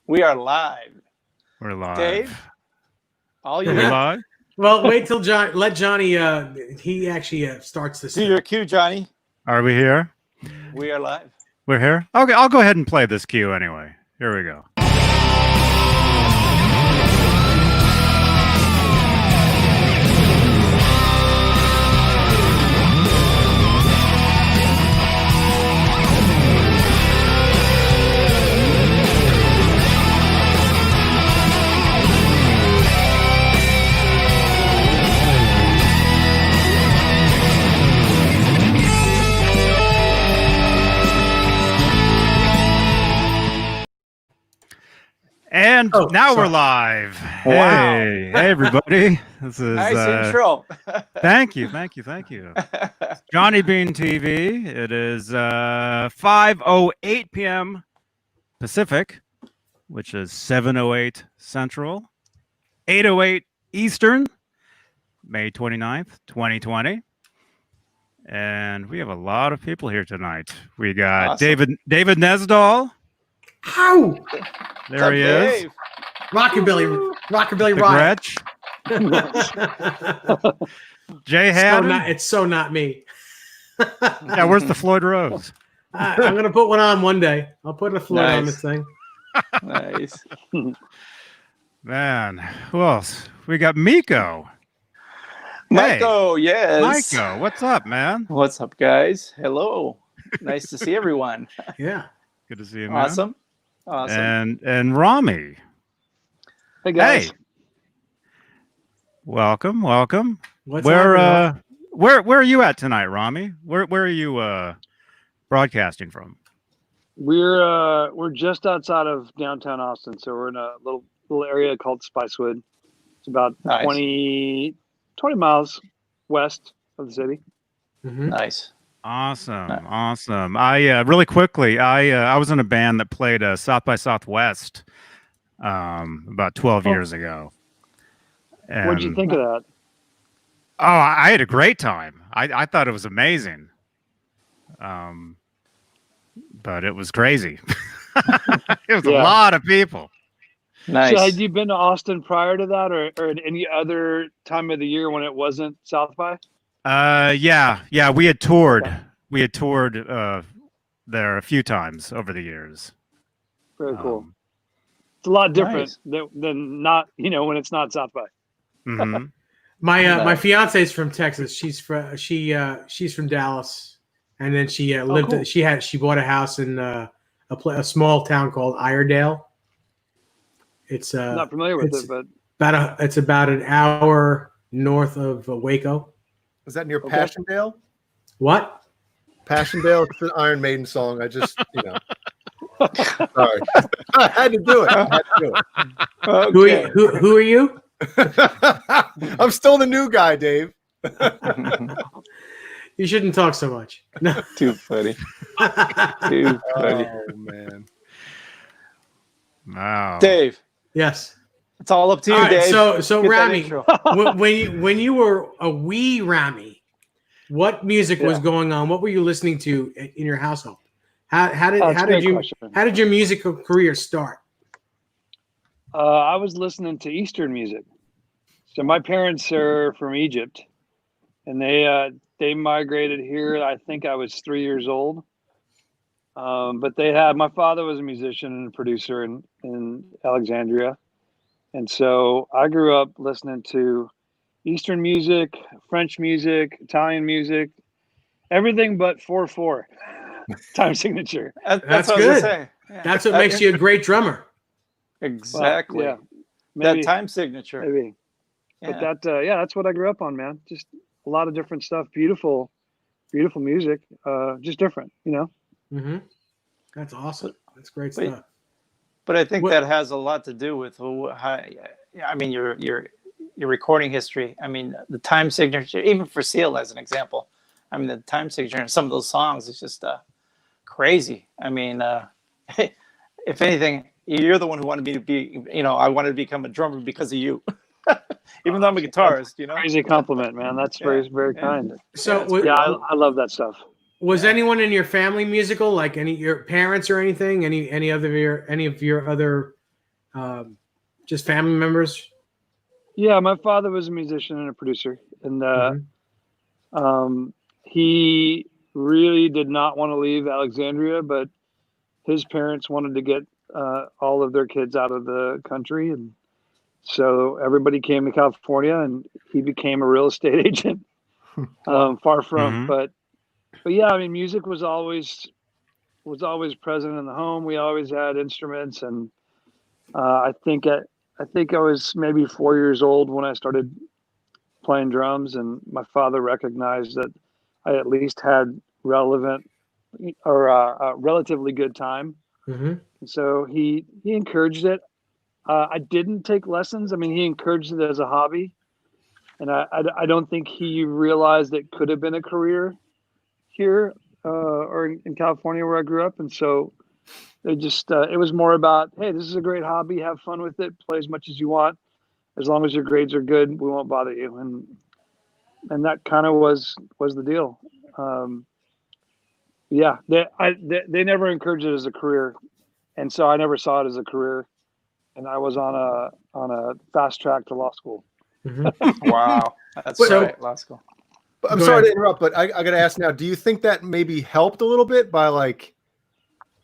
We are live. We're live. Dave, all you. We're live. Well, wait till John. Let Johnny. He actually starts this. Do your cue, Johnny. Are we here? We are live. We're here? Okay, I'll go ahead and play this cue anyway. Here we go. And now we're live. Wow. Hey everybody. This is Nice intro. Thank you. Johnny Beane TV. It is 5:08 p.m. Pacific, which is 7:08 Central, 8:08 Eastern, May 29th, 2020. And we have a lot of people here tonight. We got Awesome. David Nesdall. Ow! There he is. Rockabilly The Riot. Gretsch. Jay Haddon. It's so not me. Yeah, where's the Floyd Rose? I'm gonna put one on one day. I'll put a Floyd on this thing. Nice. Man, who else? We got Miko. Michael, yes. Miko, what's up, man? What's up, guys? Hello. Nice to see everyone. Yeah. Good to see you, man. Awesome. And Ramy. Hey guys. Hey. Welcome. What's Where happening? are you at tonight, Ramy? Where are you broadcasting from? We're just outside of downtown Austin, so we're in a little area called Spicewood. It's about Nice. 20 miles west of the city. Mhm. Nice. Awesome. I really quickly, I was in a band that played South by Southwest about 12 years ago. What'd you think of that? Oh, I had a great time. I thought it was amazing. But it was crazy. It was a lot of people. Nice. So had you been to Austin prior to that, or at any other time of the year when it wasn't South by? Yeah, we had toured. We had toured there a few times over the years. Very cool. It's a lot different Nice. than not, when it's not South by. Mhm. My fiance is from Texas. She's from Dallas, and then she lived. Cool. She bought a house in a small town called Iredale. It's Not familiar with it, but it's about an hour north of Waco. Is that near Passchendaele? What? Passchendaele? It's an Iron Maiden song. I just, Sorry. I had to do it. Okay. Who are you? I'm still the new guy, Dave. You shouldn't talk so much. No. Too funny. Too funny. Oh, man. Wow. Dave, Yes. it's all up to you, All right, Dave. so Get that Ramy, intro. when you were a wee Ramy, what music was going on? What were you listening to in your household? How that's a great question. did your musical career start? I was listening to Eastern music. So my parents are from Egypt, and they migrated here. I think I was 3 years old. But my father was a musician and a producer in Alexandria. And so I grew up listening to Eastern music, French music, Italian music, everything but 4/4 time signature. That's what I was gonna good. say. Yeah. That's what makes you a great drummer. Exactly. Well, That time signature. maybe. Yeah. But that's what I grew up on, man. Just a lot of different stuff. Beautiful music. Just different, Mm-hmm. That's awesome. That's great Wait. stuff. But I think What- that has a lot to do with your recording history. I mean, the time signature, even for Seal as an example. I mean, the time signature in some of those songs is just crazy. I mean, if anything, you're the one who wanted me to be. I wanted to become a drummer because of you. Even though I'm a guitarist, Crazy compliment, man. That's very, very kind. So I love that stuff. Was anyone in your family musical, like any your parents or anything? Any of your other just family members? Yeah, my father was a musician and a producer, and he really did not want to leave Alexandria, but his parents wanted to get all of their kids out of the country, and so everybody came to California, and he became a real estate agent. Far from, but yeah, I mean, music was always present in the home. We always had instruments, and I think I was maybe 4 years old when I started playing drums, and my father recognized that I at least had relevant or a relatively good time. And so he encouraged it. I didn't take lessons. I mean, he encouraged it as a hobby, and I don't think he realized it could have been a career here or in California where I grew up. And so it was more about, hey, this is a great hobby. Have fun with it. Play as much as you want. As long as your grades are good, we won't bother you. And that kind of was the deal. Yeah, they never encouraged it as a career, and so I never saw it as a career. And I was on a fast track to law school. Wow, that's right, law school. But I'm sorry to interrupt, but I got to ask now, do you think that maybe helped a little bit by like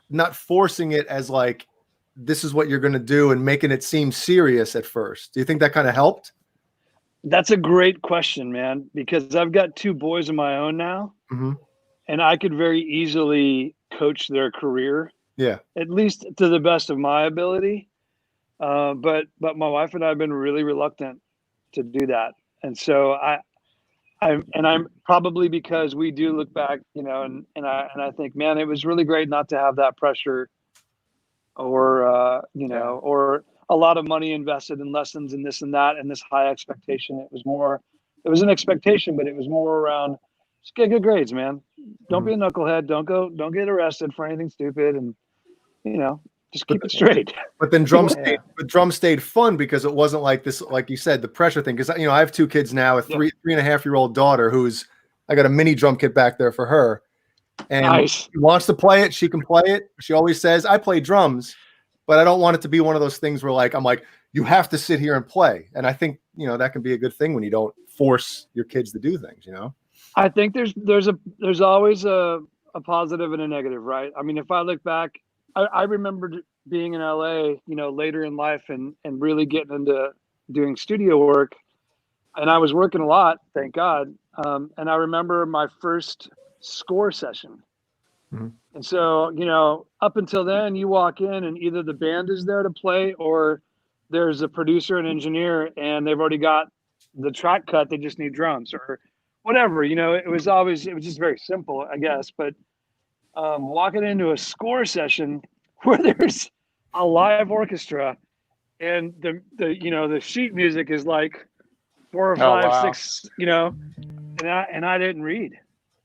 not forcing it as like, this is what you're going to do and making it seem serious at first? Do you think that kind of helped? That's a great question, man, because I've got 2 boys of my own now, and I could very easily coach their career. Yeah. At least to the best of my ability. But my wife and I have been really reluctant to do that. And so I'm probably because we do look back, you know, and I think, man, it was really great not to have that pressure or, you know, or a lot of money invested in lessons and this and that, and this high expectation. It was an expectation, but it was more around just get good grades, man. Don't be a knucklehead. Don't get arrested for anything stupid. And, you know, just keep it straight. But then drum stayed fun because it wasn't like this, like you said, the pressure thing. Because, you know, I have 2 kids now, a 3.5-year-old daughter I got a mini drum kit back there for her. And she wants to play it. She can play it. She always says, I play drums, but I don't want it to be one of those things where like, I'm like, you have to sit here and play. And I think, you know, that can be a good thing when you don't force your kids to do things, you know? I think there's always a positive and a negative, right? I mean, if I look back, I remember being in LA, you know, later in life and really getting into doing studio work. And I was working a lot, thank God. And I remember my first score session. And so, you know, up until then, you walk in and either the band is there to play or there's a producer and engineer and they've already got the track cut. They just need drums or whatever, you know. It was just very simple, I guess. But walking into a score session where there's a live orchestra and the sheet music is like 4 or 5, 6, you know, and I didn't read.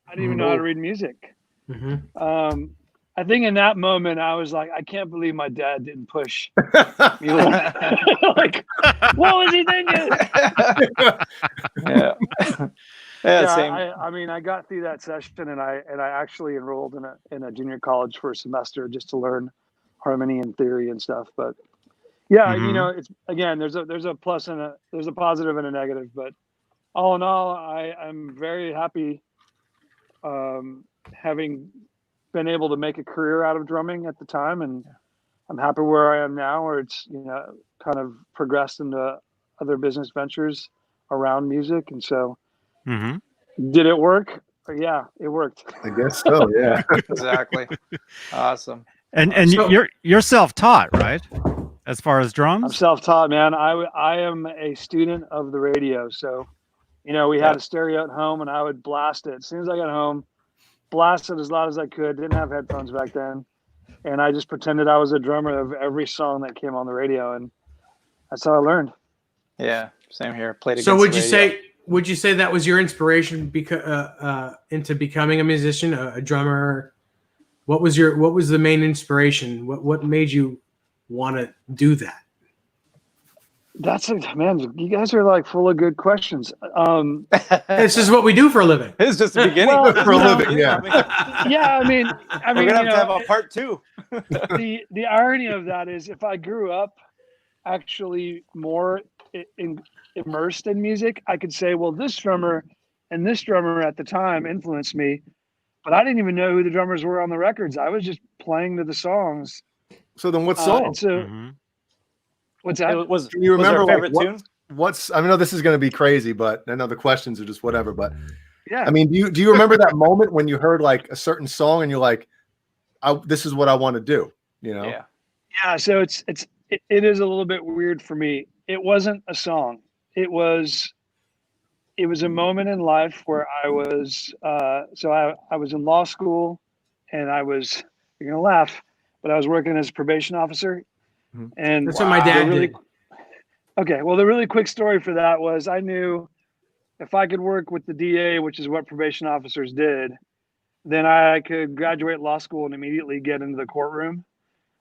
I didn't even know how to read music. I think in that moment I was like, I can't believe my dad didn't push me. Like, what was he thinking? Same. I mean, I got through that session and I actually enrolled in a junior college for a semester just to learn harmony and theory and stuff. But yeah, you know, it's again, there's a plus and there's a positive and a negative, but all in all, I'm very happy having been able to make a career out of drumming at the time, and I'm happy where I am now, where it's, you know, kind of progressed into other business ventures around music. And so did it work? Yeah, it worked. I guess so. Yeah. Exactly. Awesome. And you're self-taught, right? As far as drums? I'm self-taught, man. I am a student of the radio. So, you know, we had a stereo at home and I would blast it. As soon as I got home, blast it as loud as I could. Didn't have headphones back then. And I just pretended I was a drummer of every song that came on the radio. And that's how I learned. Yeah, same here. Played against So would you say that was your inspiration into becoming a musician, a drummer? What was the main inspiration? What made you want to do that? Man, you guys are like full of good questions. This is what we do for a living. It's just the beginning for a living. Yeah. I mean, we're gonna have to have a part 2. The irony of that is if I grew up actually more immersed in music, I could say, well, this drummer and this drummer at the time influenced me, but I didn't even know who the drummers were on the records. I was just playing to the songs. So then, what song? And so, Mm-hmm. what's that? Can you remember was there a favorite tune? I know this is going to be crazy, but I know the questions are just whatever. But Yeah, I mean, do you remember that moment when you heard like a certain song and you're like, this is what I want to do? You know? Yeah. So it is a little bit weird for me. It wasn't a song. It was a moment in life where I was I was in law school, and you're gonna laugh, but I was working as a probation officer. And That's what my dad did. Okay, well, the really quick story for that was I knew if I could work with the DA, which is what probation officers did, then I could graduate law school and immediately get into the courtroom.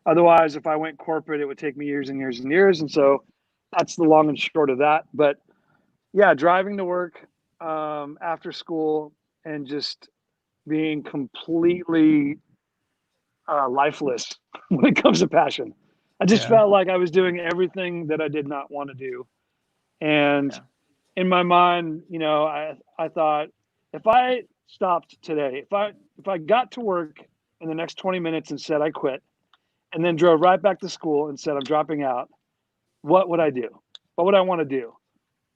Otherwise, if I went corporate, it would take me years and years and years. And so that's the long and short of that. But yeah, driving to work after school and just being completely lifeless when it comes to passion. I just felt like I was doing everything that I did not want to do. And in my mind, you know, I thought, if I stopped today, if I got to work in the next 20 minutes and said I quit, and then drove right back to school and said I'm dropping out, what would I do? What would I want to do?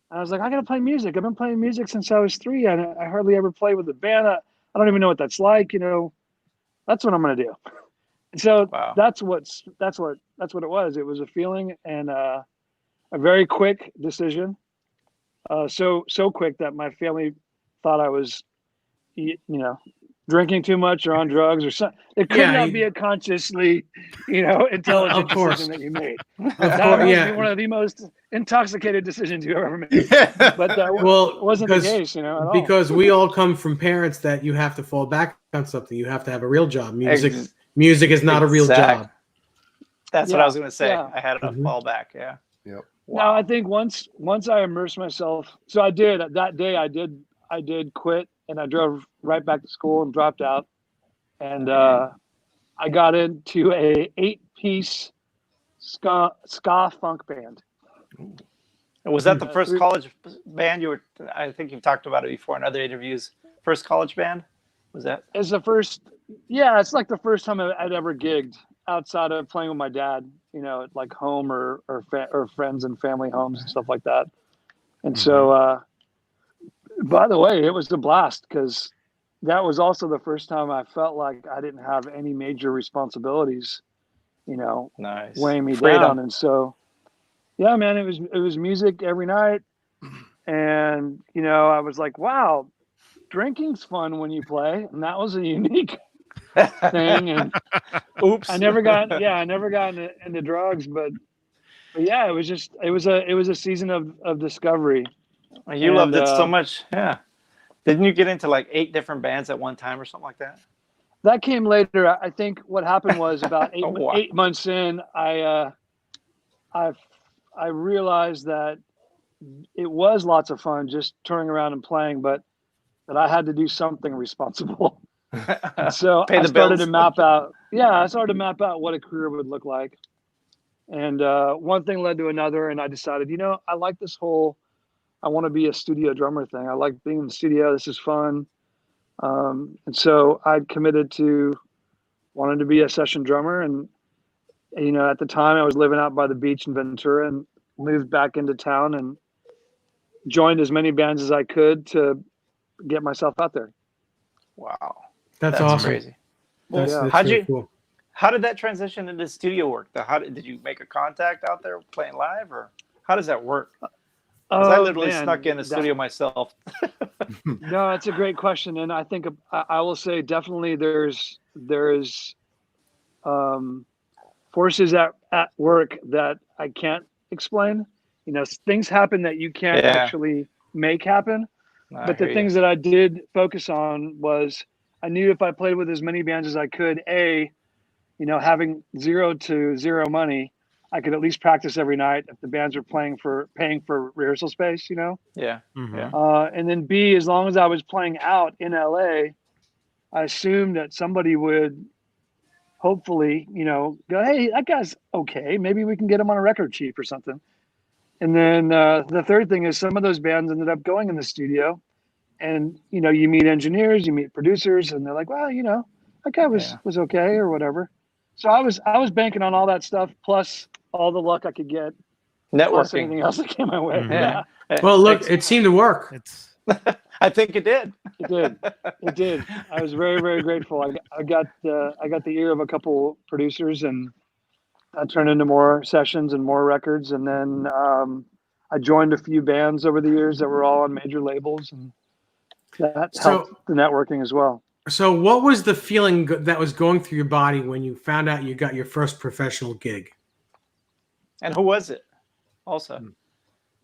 And I was like, I got to play music. I've been playing music since I was 3. I hardly ever play with a band. I don't even know what that's like. You know, that's what I'm going to do. And so that's what it was. It was a feeling and a very quick decision. So quick that my family thought I was, you know, drinking too much or on drugs or something. It could not be a consciously, you know, intelligent decision that you made. That must be one of the most intoxicated decisions you ever made. But that wasn't the case, you know, at all. Because we all come from parents that you have to fall back on something. You have to have a real job. Music is not a real job. That's what I was going to say. Yeah. I had a fallback. Yeah. Yep. Wow. Now I think once I immersed myself, so I did that day. I did quit, and I drove right back to school and dropped out, and I got into a 8-piece ska funk band. And was that the first college band you were? I think you've talked about it before in other interviews. First college band was that? It's the first. Yeah, it's like the first time I'd ever gigged outside of playing with my dad. You know, at like home or friends and family homes and stuff like that. And so, by the way, it was a blast because that was also the first time I felt like I didn't have any major responsibilities, you know, weighing me down. And so, yeah, man, it was music every night. And, you know, I was like, wow, drinking's fun when you play. And that was a unique thing. And I never got into drugs, but yeah, it was a season of discovery. You loved it so much. Yeah. Didn't you get into like 8 different bands at one time or something like that? That came later. I think what happened was about 8 months in, I realized that it was lots of fun just touring around and playing, but that I had to do something responsible. So I started to map out. Yeah, I started to map out what a career would look like. And one thing led to another, and I decided, you know, I like this whole I want to be a studio drummer thing. I like being in the studio. This is fun. And so I committed to wanting to be a session drummer. And, you know, at the time I was living out by the beach in Ventura and moved back into town and joined as many bands as I could to get myself out there. Wow. That's awesome. Crazy. Well, that's cool. How did that transition into studio work? Did you make a contact out there playing live, or how does that work? I literally snuck in the studio myself. No, it's a great question, and I think I will say definitely there's forces at work that I can't explain. You know, things happen that you can't actually make happen. But the things that I did focus on was I knew if I played with as many bands as I could, you know, having 0 to 0 money, I could at least practice every night if the bands were paying for rehearsal space, you know? Yeah. Mm-hmm. Yeah. And then B, as long as I was playing out in LA, I assumed that somebody would hopefully, go, hey, that guy's okay. Maybe we can get him on a record cheap or something. And then the third thing is some of those bands ended up going in the studio, and you meet engineers, you meet producers, and they're like, well, that guy was okay or whatever. So I was banking on all that stuff plus all the luck I could get, plus anything Networking. else that came my way. Mhm. Yeah, Well, look, it seemed to work. It's I think it did. it did. It did. I was very, very grateful. I got the ear of a couple producers, and that turned into more sessions and more records. And then I joined a few bands over the years that were all on major labels, and that helped the networking as well. So what was the feeling that was going through your body when you found out you got your first professional gig? And who was it? Also,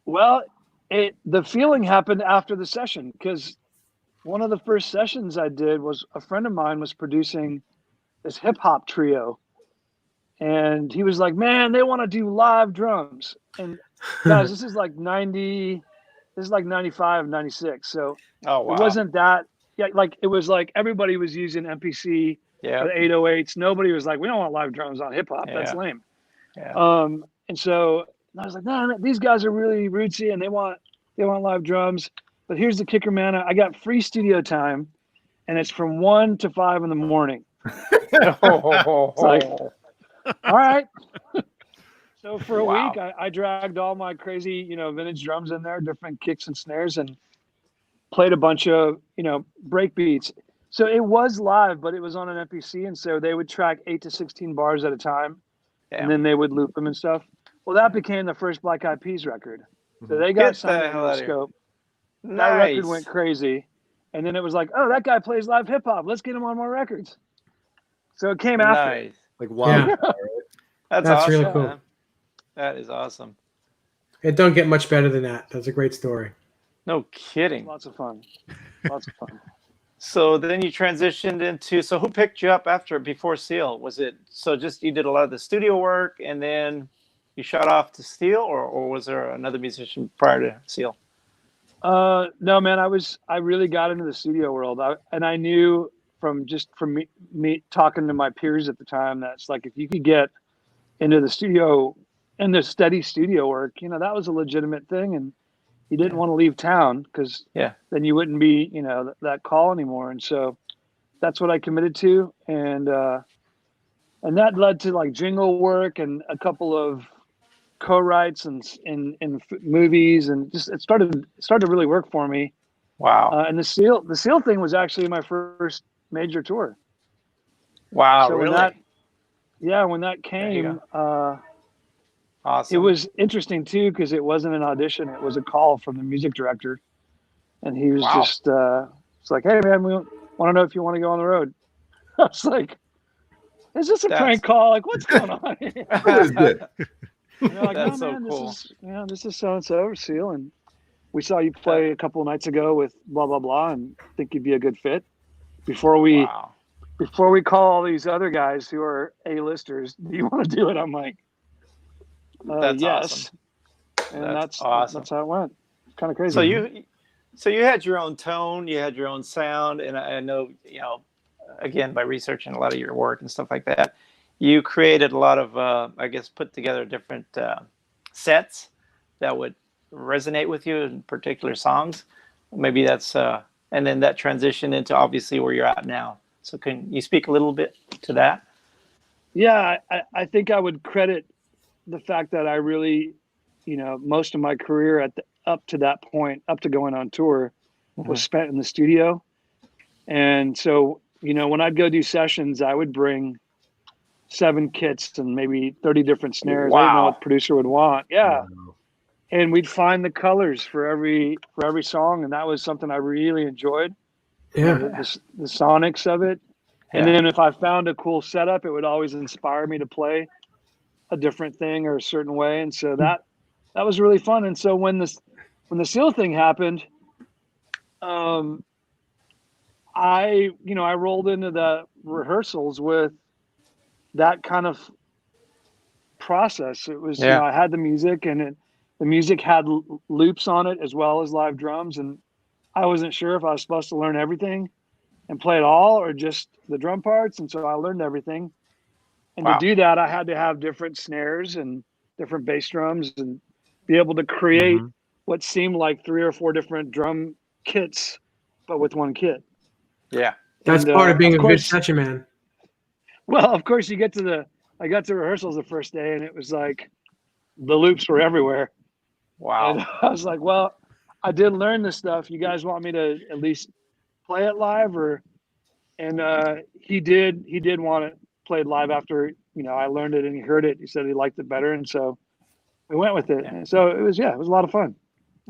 Well, the feeling happened after the session, because one of the first sessions I did was a friend of mine was producing this hip hop trio. And he was like, man, they want to do live drums. And guys, this is like 95, 96. So oh wow, it wasn't that, like it was like everybody was using MPC, the 808s. Nobody was like, we don't want live drums on hip hop. That's lame. Yeah. And so I was like, no, these guys are really rootsy and they want live drums. But here's the kicker, man. I got free studio time, and it's from 1 to 5 in the morning. It's like, all right. So for a week, I dragged all my crazy, vintage drums in there, different kicks and snares, and played a bunch of, break beats. So it was live, but it was on an MPC, and so they would track 8 to 16 bars at a time, and then they would loop them and stuff. Well, that became the first Black Eyed Peas record. So they got signed to Scope. That record went crazy, and then it was like, oh, that guy plays live hip hop. Let's get him on more records. So it came after. Like, wow. Yeah. That's awesome, really cool. man. That is awesome. It don't get much better than that. That's a great story. No kidding. Lots of fun. Lots of fun. So then you transitioned into, so who picked you up before Seal? Was it, so just you did a lot of the studio work and then you shot off to Seal, or was there another musician prior to Seal? No, man, I really got into the studio world. I knew from me talking to my peers at the time, that's like, if you could get into the studio and the steady studio work, that was a legitimate thing. And you didn't want to leave town, because then you wouldn't be, that call anymore. And so that's what I committed to. And that led to like jingle work and a couple of co-writes in movies, and just it started to really work for me. Wow. And the Seal thing was actually my first major tour. Wow. So really? When that came, awesome. it was interesting too, because it wasn't an audition; it was a call from the music director, and he was just it's like, hey man, we want to know if you want to go on the road. I was like, is this a prank call? Like, what's going on here? What is it? And they're like, That's no, so man, cool. this is so and so Seal, and we saw you play a couple of nights ago with blah blah blah, and think you'd be a good fit. Before we call all these other guys who are A-listers, do you want to do it? I'm like, that's yes. Awesome. And that's awesome. That's how it went. Kind of crazy. So you had your own tone, you had your own sound, and I know, again, by researching a lot of your work and stuff like that, you created a lot of, put together different sets that would resonate with you in particular songs. Maybe that's, and then that transition into obviously where you're at now. So can you speak a little bit to that? Yeah, I think I would credit the fact that I really, most of my career up to that point, up to going on tour, was spent in the studio. And so, when I'd go do sessions, I would bring 7 kits and maybe 30 different snares. I didn't know what the producer would want. Yeah. Wow. And we'd find the colors for every song, and that was something I really enjoyed. Yeah. The sonics of it. And then if I found a cool setup, it would always inspire me to play a different thing or a certain way. And so that was really fun. And so when the Seal thing happened, I rolled into the rehearsals with that kind of process. It was, I had the music, and the music had loops on it as well as live drums. And I wasn't sure if I was supposed to learn everything and play it all or just the drum parts. And so I learned everything. And Wow. to do that, I had to have different snares and different bass drums and be able to create what seemed like 3 or 4 different drum kits, but with one kit. Yeah. That's And, part of being of a good course- session man. Well, of course, I got to rehearsals the first day, and it was like the loops were everywhere. Wow. And I was like, well, I did learn this stuff. You guys want me to at least play it live? And he did want it played live after, I learned it and he heard it. He said he liked it better. And so we went with it. Yeah. And so it was a lot of fun.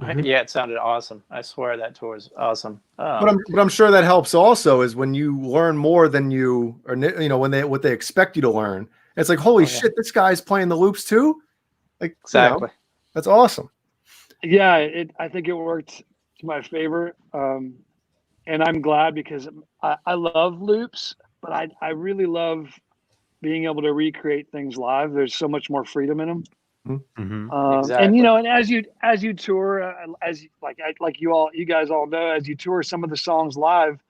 Yeah, it sounded awesome. I swear that tour was awesome. But I'm sure that helps also is when you learn more than you, or what they expect you to learn. It's like, holy shit, this guy's playing the loops too. Like, exactly. That's awesome. Yeah, I think it worked to my favor. And I'm glad because I love loops, but I really love being able to recreate things live. There's so much more freedom in them. Exactly. And and as you tour, like you guys all know, as you tour, some of the songs live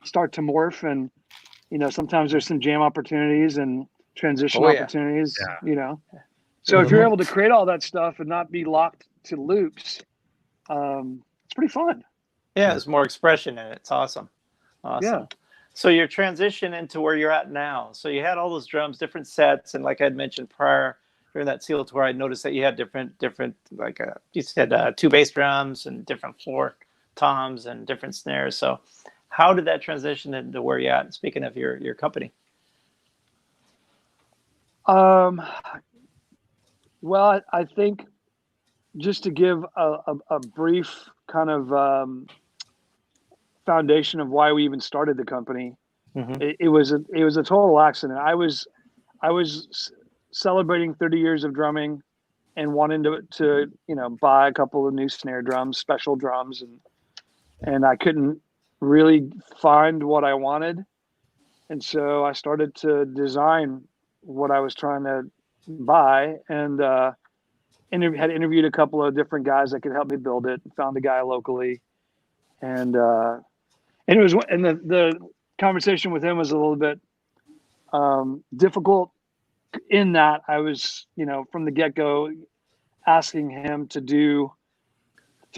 start to morph, and sometimes there's some jam opportunities and transition opportunities. So if you're able to create all that stuff and not be locked to loops, it's pretty fun. Yeah, there's more expression in it. It's awesome. Yeah. So your transition into where you're at now. So you had all those drums, different sets, and like I'd mentioned prior, during that Seal tour, I noticed that you had different, like you said, 2 bass drums and different floor toms and different snares. So how did that transition into where you're at? Speaking of your company. Well, I think just to give a brief kind of foundation of why we even started the company, it was a total accident. I was celebrating 30 years of drumming and wanting to buy a couple of new snare drums, special drums, and I couldn't really find what I wanted, and so I started to design what I was trying to buy, and had interviewed a couple of different guys that could help me build it. Found a guy locally, and the conversation with him was a little bit difficult, in that I was, from the get-go asking him to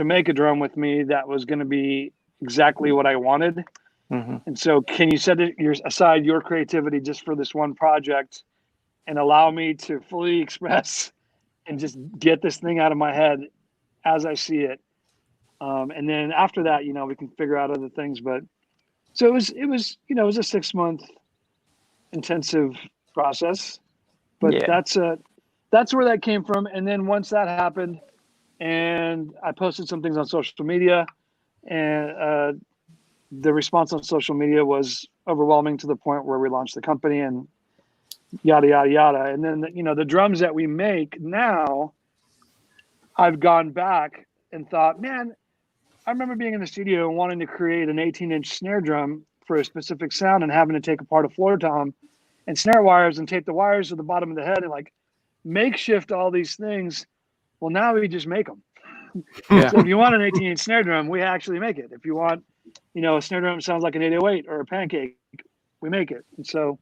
make a drum with me that was going to be exactly what I wanted. And so can you set aside your creativity just for this one project and allow me to fully express and just get this thing out of my head as I see it. And then after that, we can figure out other things. But so it was a 6-month intensive process. But that's where that came from. And then once that happened, and I posted some things on social media, and the response on social media was overwhelming to the point where we launched the company and yada, yada, yada. And then, the drums that we make now, I've gone back and thought, man, I remember being in the studio and wanting to create an 18-inch snare drum for a specific sound and having to take apart a floor tom and snare wires and tape the wires to the bottom of the head and makeshift all these things. Well, now we just make them. So if you want an 18-inch snare drum, we actually make it. If you want, a snare drum that sounds like an 808 or a pancake, we make it. And so,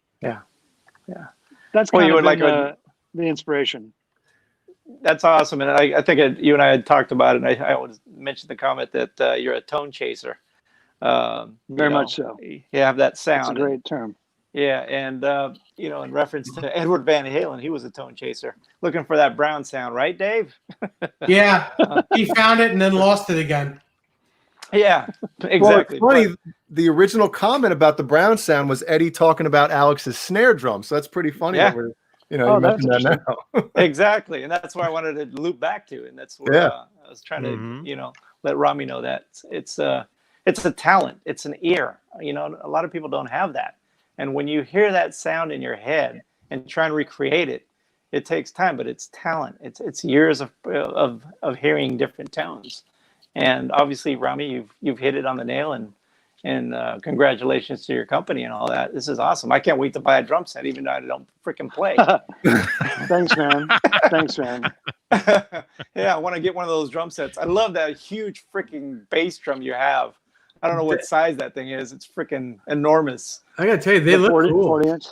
that's kind of been the inspiration. That's awesome. And I think you and I had talked about it. And I always mentioned the comment that you're a tone chaser. Very much so. You have that sound. It's a great term. Yeah, and in reference to Edward Van Halen, he was a tone chaser, looking for that brown sound, right, Dave? Yeah, he found it and then lost it again. Yeah, exactly. Well, it's funny. The original comment about the brown sound was Eddie talking about Alex's snare drum, so that's pretty funny. Yeah. That we're, you mentioned that now. Exactly, and that's where I wanted to loop back to, and that's where I was trying to, let Ramy know that it's a talent, it's an ear. A lot of people don't have that. And when you hear that sound in your head and try and recreate it, it takes time, but it's talent. It's years of hearing different tones. And obviously, Ramy, you've hit it on the nail, and congratulations to your company and all that. This is awesome. I can't wait to buy a drum set, even though I don't freaking play. Thanks, man. Thanks, man. Yeah, I want to get one of those drum sets. I love that huge freaking bass drum you have. I don't know what size that thing is. It's freaking enormous. I gotta tell you, they look 40, cool. 40 inch.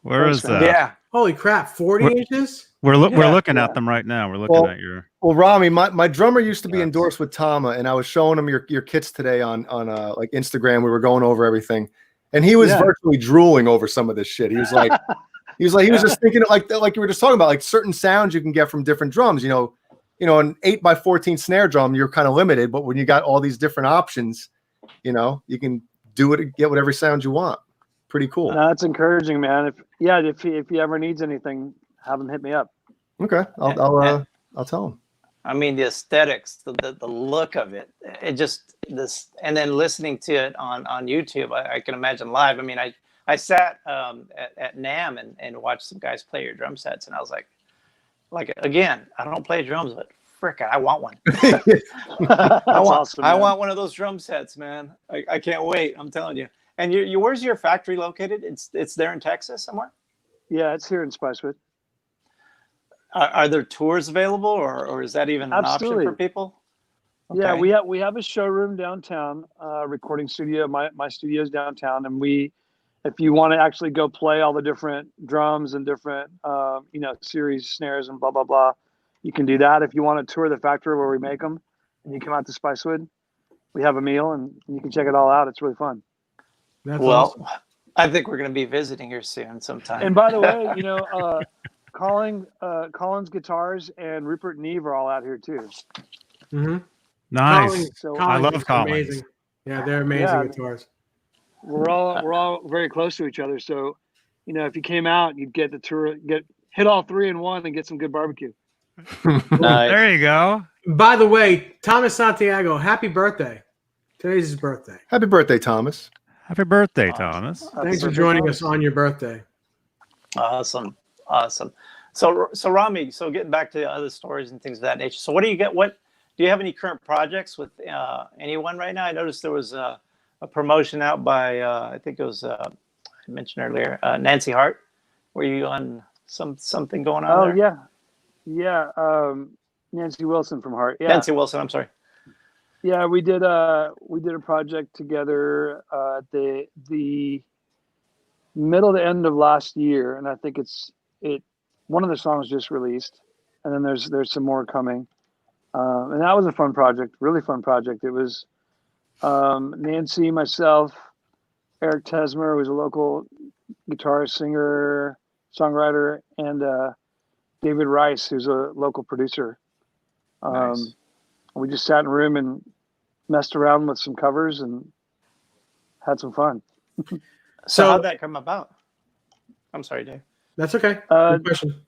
Where is that? Yeah, Holy crap, 40 inches? We're looking Yeah. at them right now. We're looking at your. Well, Ramy, my drummer used to be Yes. endorsed with Tama, and I was showing him your kits today on like Instagram. We were going over everything, and he was virtually drooling over some of this shit. He was like, he was just thinking like you were just talking about, like certain sounds you can get from different drums. You know, an 8x14 snare drum, you're kind of limited, but when you got all these different options, you know, you can do it, get whatever sound you want. Pretty cool. No, that's encouraging, man. If he ever needs anything, have him hit me up. Okay, I'll tell him. I mean, the aesthetics, the look of it, it just this, and then listening to it on YouTube, I can imagine live. I mean, I sat at NAM and watched some guys play your drum sets, and I was like again, I don't play drums, but frick, I want one. I want one of those drum sets, man. I can't wait. I'm telling you. And you, where's your factory located? It's there in Texas somewhere. Yeah, it's here in Spicewood. Are there tours available, or is that even an option for people? Okay. Yeah, we have a showroom downtown, recording studio. My studio's downtown, and if you want to actually go play all the different drums and different series snares and blah blah blah, you can do that. If you want to tour the factory where we make them, and you come out to Spicewood, we have a meal and you can check it all out. It's really fun. That's awesome. I think we're going to be visiting here soon sometime. And by the way, Collins Guitars and Rupert and Eve are all out here too. Mm-hmm. Nice. I love Collins. Amazing. Yeah, they're amazing guitars. We're all very close to each other. So, if you came out, you'd get the tour, hit all three in one, and get some good barbecue. Nice. There you go. By the way, Thomas Santiago, happy birthday! Today's his birthday. Happy birthday, Thomas. Happy birthday, Thomas. Thanks for joining us on your birthday. Awesome. So Ramy, so getting back to other stories and things of that nature. So what do you get? What do you have any current projects with anyone right now? I noticed there was a promotion out by I think it was I mentioned earlier Nancy Hart. Were you on something going on? Oh there? yeah. Nancy Wilson from Hart. Yeah. Nancy Wilson. I'm sorry. Yeah, we did a project together at the middle to end of last year, and I think one of the songs just released, and then there's some more coming, and that was a fun project, really fun project. It was Nancy, myself, Eric Tesmer, who's a local guitarist, singer, songwriter, and David Rice, who's a local producer. Nice. We just sat in a room and messed around with some covers and had some fun. So how'd that come about? I'm sorry, Dave. That's okay. Good question.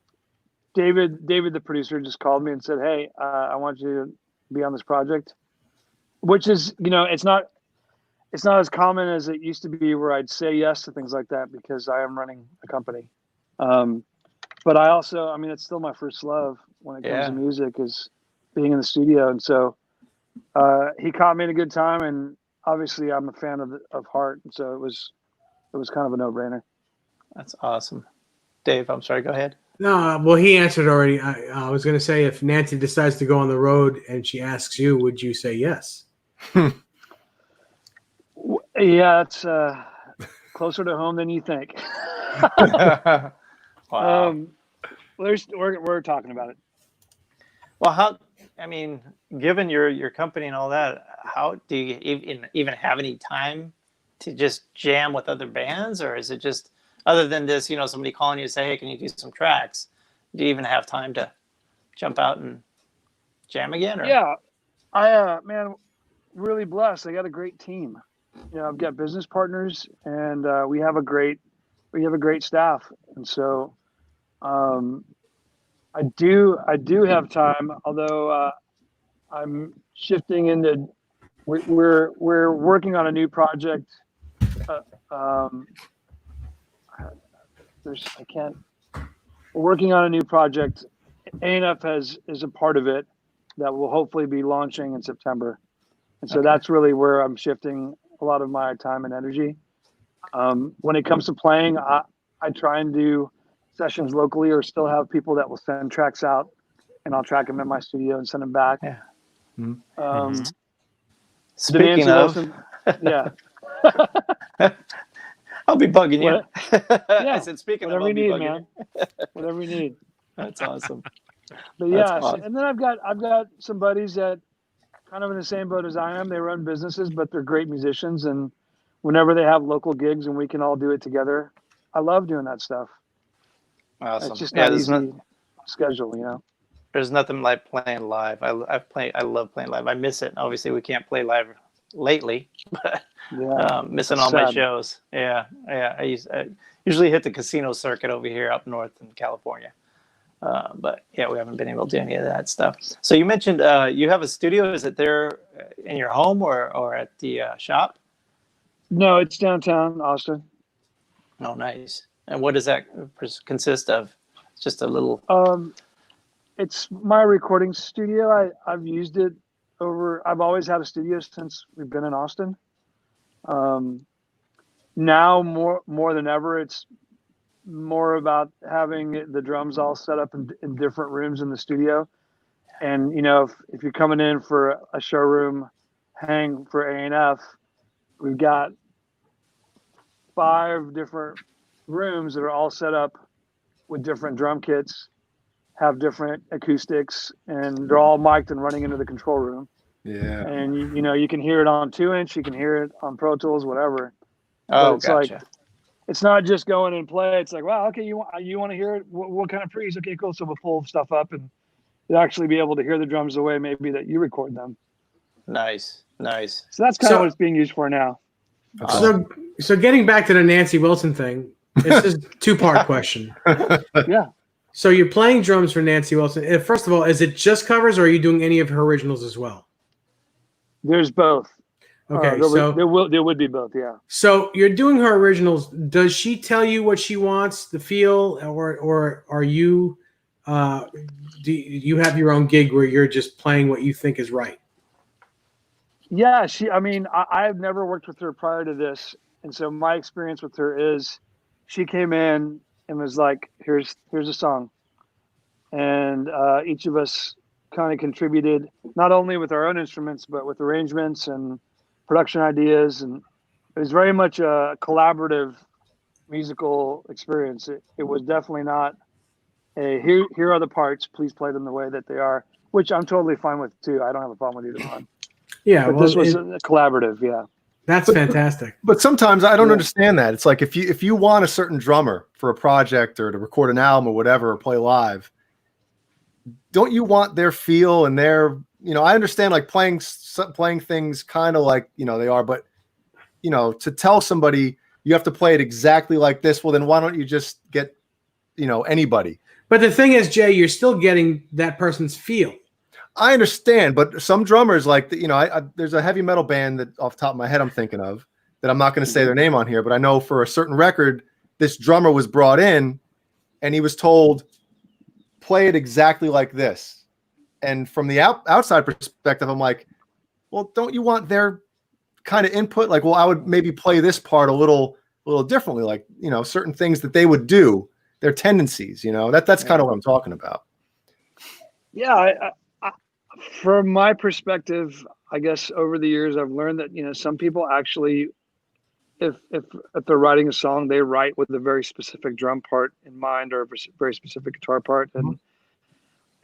David, the producer, just called me and said, "Hey, I want you to be on this project," which is, it's not as common as it used to be, where I'd say yes to things like that because I am running a company. But I also, it's still my first love when it comes to music, is being in the studio. And so he caught me at a good time, and obviously I'm a fan of Hart, and so it was kind of a no-brainer. That's awesome. Dave, I'm sorry, go ahead. No, well, he answered already. I was going to say, if Nancy decides to go on the road and she asks you, would you say yes? Yeah, it's closer to home than you think. Wow. We're talking about it. Well, given your company and all that, how do you even have any time to just jam with other bands, or is it just, other than this, somebody calling you and say, "Hey, can you do some tracks?" Do you even have time to jump out and jam again? Or? Yeah, man, really blessed. I got a great team. I've got business partners, and we have a great staff, and so I do have time. Although I'm shifting into, we're working on a new project. We're working on a new project. A&F is a part of it that will hopefully be launching in September. And so that's really where I'm shifting a lot of my time and energy. When it comes to playing, I try and do sessions locally, or still have people that will send tracks out, and I'll track them in my studio and send them back. Yeah. Mm-hmm. Speaking of, Wilson, yeah. I'll be bugging you. Yeah, I said, speaking of, whatever I'll you be need, bugging man. you. Whatever you need. That's awesome. But That's yeah, awesome. and then I've got some buddies that kind of in the same boat as I am. They run businesses, but they're great musicians, and whenever they have local gigs and we can all do it together, I love doing that stuff. Awesome. It's just Yeah, not easy schedule, you know. there's nothing like playing live. I love playing live. I miss it. Obviously, we can't play live lately, but Yeah, missing all my sad. shows. Yeah. I usually hit the casino circuit over here up north in California. But yeah, we haven't been able to do any of that stuff. So you mentioned you have a studio. Is it there in your home or at the shop? No, it's downtown Austin. Oh, nice. And what does that consist of? It's just a little. It's my recording studio. I've used it I've always had a studio since we've been in Austin. Now more than ever, it's more about having the drums all set up in different rooms in the studio. And, you know, if you're coming in for a showroom hang for A&F, we've got 5 different rooms that are all set up with different drum kits, have different acoustics, and they're all mic'd and running into the control room. Yeah. And you know, you can hear it on 2-inch, you can hear it on Pro Tools, whatever. Oh, it's gotcha. like, it's not just going and play. It's like, wow, okay, you want to hear it? What kind of pre's? Okay, cool. So we'll pull stuff up and you'll actually be able to hear the drums the way maybe that you record them. Nice. So that's kind of what it's being used for now. So getting back to the Nancy Wilson thing, it's a 2-part question. Yeah. So you're playing drums for Nancy Wilson. First of all, is it just covers, or are you doing any of her originals as well? There's both. Okay, there would be both, yeah. So you're doing her originals. Does she tell you what she wants, the feel, or are you? Do you have your own gig where you're just playing what you think is right? Yeah, I've never worked with her prior to this, and so my experience with her is, she came in and was like, "Here's a song," and each of us kind of contributed, not only with our own instruments but with arrangements and production ideas, and it was very much a collaborative musical experience. It was definitely not a here are the parts, please play them the way that they are, which I'm totally fine with too. I don't have a problem with either one. Yeah, but this was a collaborative. Yeah, that's fantastic. But sometimes I don't understand that. It's like if you want a certain drummer for a project or to record an album or whatever, or play live, don't you want their feel and their, you know, I understand like playing things kind of like, you know, they are, but, you know, to tell somebody you have to play it exactly like this, well, then why don't you just get, you know, anybody? But the thing is, Jay, you're still getting that person's feel. I understand, but some drummers, like, you know, there's a heavy metal band that off the top of my head I'm thinking of that I'm not going to say their name on here, but I know for a certain record, this drummer was brought in and he was told, play it exactly like this. And from the outside perspective, I'm like, well, don't you want their kind of input? Like, well, I would maybe play this part a little differently, like, you know, certain things that they would do, their tendencies, you know, that's kind of what I'm talking about. Yeah. From my perspective, I guess over the years, I've learned that, you know, some people actually, if they're writing a song, they write with a very specific drum part in mind or a very specific guitar part. And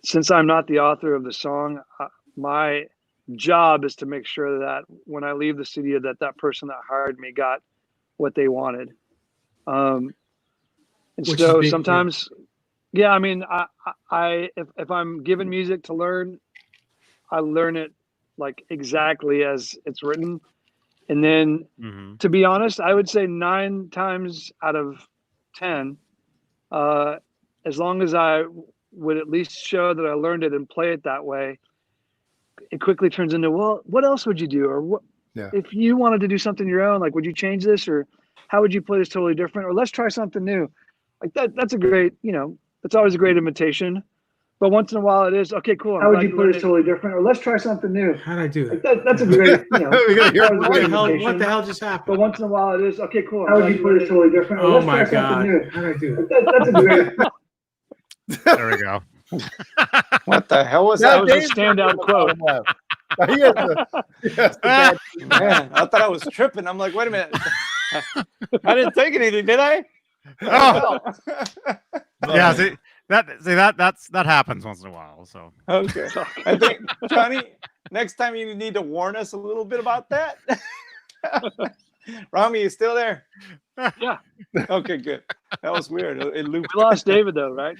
since I'm not the author of the song, my job is to make sure that when I leave the studio, that person that hired me got what they wanted. And so sometimes, yeah, I mean, if I'm given music to learn, I learn it like exactly as it's written. And then to be honest, I would say 9 times out of 10, as long as I would at least show that I learned it and play it that way, it quickly turns into, well, what else would you do? Or what if you wanted to do something your own, like, would you change this? Or how would you play this totally different? Or let's try something new. Like that's a great, you know, that's always a great invitation. But once in a while it is, okay, cool. How would you play this totally different? Or let's try something new. How'd I do that? Like that's a great, you know, what the hell just happened? But once in a while it is, okay, cool. How would you play this totally different? Or Oh let's my try something God. new. How'd I do that? That's a great. There we go. What the hell was that? That was a standout quote. He has the Man, I thought I was tripping. I'm like, wait a minute. I didn't take anything, did I? Oh, Oh. yeah. See that happens once in a while. So Okay. I think, Johnny, next time you need to warn us a little bit about that. Ramy, you still there? Yeah. Okay, good. That was weird. It looped. We lost David though, right?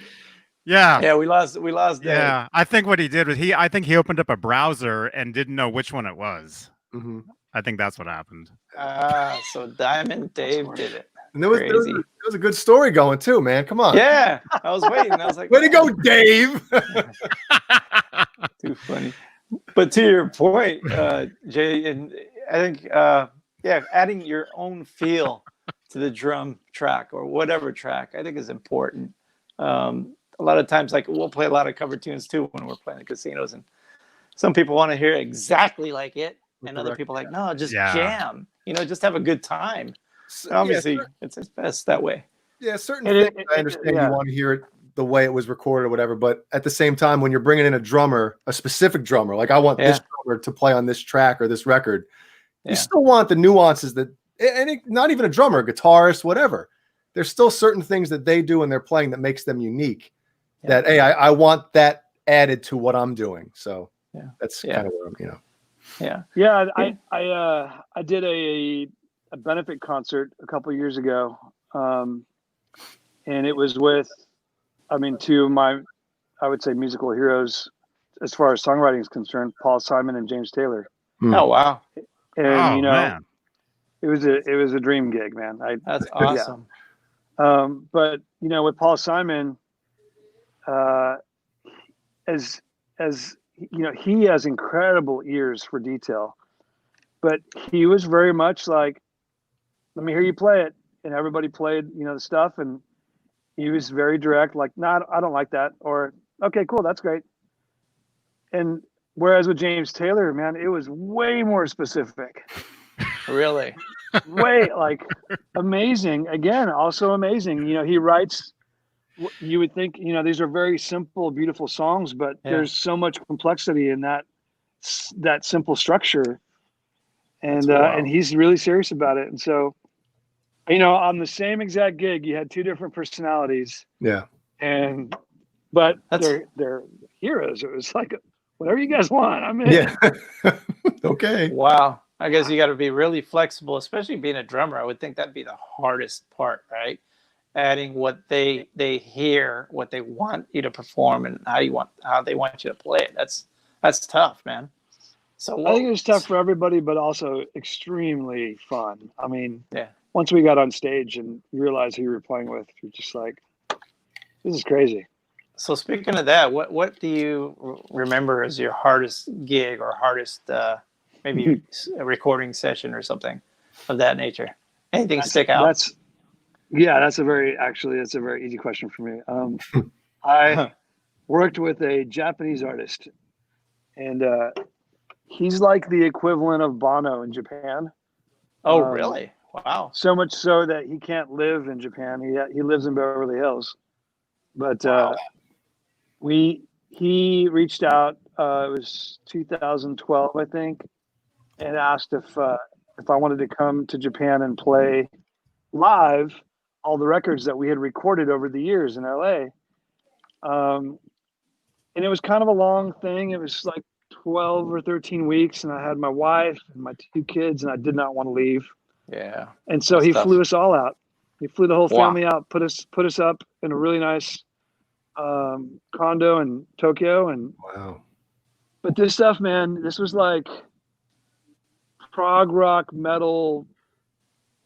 yeah. Yeah, we lost Dave. Yeah, I think what he did was I think he opened up a browser and didn't know which one it was. Mhm. I think that's what happened. So Diamond Dave did it. And there was Crazy. a good story going too, man. Come on. Yeah, I was waiting. I was like, Way to go, Dave. too funny. But to your point, Jay, and I think, yeah, adding your own feel to the drum track or whatever track, I think is important. A lot of times, like, we'll play a lot of cover tunes too when we're playing the casinos, and some people want to hear it exactly like it, and other people are like, no, just jam. Just have a good time. And obviously, it's best that way. Yeah, certain things I understand you want to hear it the way it was recorded or whatever, but at the same time, when you're bringing in a drummer, a specific drummer, like I want this drummer to play on this track or this record, you still want the nuances not even a drummer, a guitarist, whatever. There's still certain things that they do when they're playing that makes them unique. That, hey, I want that added to what I'm doing. So that's kind of where I'm, I did a benefit concert a couple years ago, and it was with, two of my, I would say, musical heroes as far as songwriting is concerned, Paul Simon and James Taylor. Oh wow! And man. it was a dream gig, man. That's awesome. But with Paul Simon, as he has incredible ears for detail, but he was very much like, let me hear you play it. And everybody played, the stuff. And he was very direct, like, no, I don't like that. Or, okay, cool. That's great. And whereas with James Taylor, man, it was way more specific. Really? Way, like, amazing. Again, also amazing. He writes, you would think, these are very simple, beautiful songs, but there's so much complexity in that simple structure. And he's really serious about it. And so, on the same exact gig, you had two different personalities. Yeah. But they're heroes. It was like, whatever you guys want, I'm in. Yeah. Okay. Wow. I guess you got to be really flexible, especially being a drummer. I would think that'd be the hardest part, right? Adding what they hear, what they want you to perform, and how they want you to play it. That's tough, man. So I think it was tough for everybody, but also extremely fun. Once we got on stage and realized who you were playing with, you're just like, this is crazy. So speaking of that, what do you remember as your hardest gig or hardest maybe a recording session or something of that nature? Anything stick out? That's a very easy question for me. I worked with a Japanese artist, and he's like the equivalent of Bono in Japan. Oh, really? Wow. So much so that he can't live in Japan. He lives in Beverly Hills. But he reached out. It was 2012, I think, and asked if I wanted to come to Japan and play live all the records that we had recorded over the years in LA. And it was kind of a long thing. It was like 12 or 13 weeks, and I had my wife and my two kids, and I did not want to leave. Yeah. And so he flew us all out. He flew the whole family out, put us up in a really nice condo in Tokyo. And but this stuff, man, this was like prog rock metal.